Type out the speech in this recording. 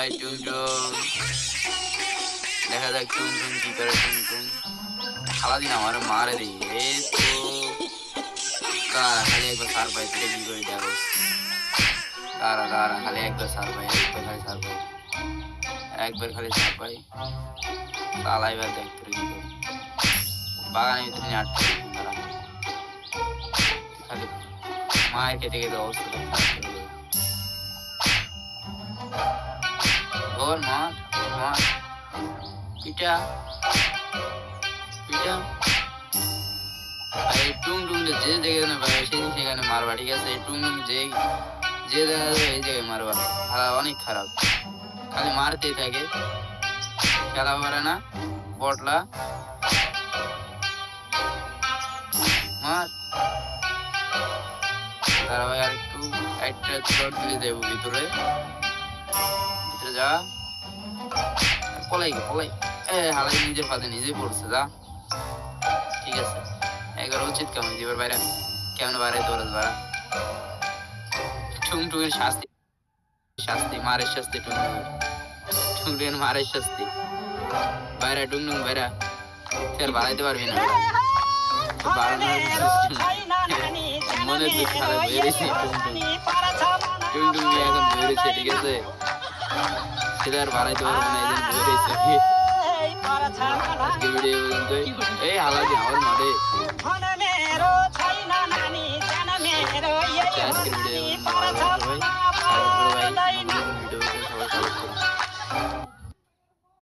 ভাই টুনটুন দেখা যাক টুনটুন কি করে টুনটুন সারাদিন আমার মারে দিই এই তো খালি একবার সার পাই তুই কি করে দেখো দাঁড়া দাঁড়া খালি একবার সার পাই একবার খালি সার পাই একবার খালি সার পাই চালাইবার দেখ তুই কি করি বাগানের ভিতরে নিয়ে আটকে দাঁড়া খালি মায়ের খেতে খেতে অবস্থা খারাপ করে দেবে ওর মাঠ মাঠ পিটা পিটা এই টুংটুং যে যেখানে পাবে সেখানে মারবা ঠিক আছে এই টুংটুং যে দেখা যাবে এই জায়গায় মারবা অনেক খারাপ খালি মারতেই থাকে খেলা পারে না পটলা মার তারা ভাই আর একটু একটা শট দিয়ে দেবো ভিতরে যা পলাই হালাই নিজের ফাঁদে নিজেই পড়ছে যা ঠিক আছে একবার উচিত কেমন দিবার বাইরে কেমন বাইরে দৌড়াস বাড়া টুংটুঙের শাস্তি শাস্তি মারের শাস্তি টুংটুঙের মারের শাস্তি বাইরে টুংটুং বাইরা ফের বাড়াইতে পারবি না মনে দুঃখ খারাপ হয়ে গেছে টুংটুং এখন বেড়েছে ঠিক আছে সেটা আর বাড়াইতে পারবো না এই জন্য বেড়েছে আজকে ভিডিও পর্যন্ত এই হালাদি আমার মাঠে আজকের ভিডিও ভাই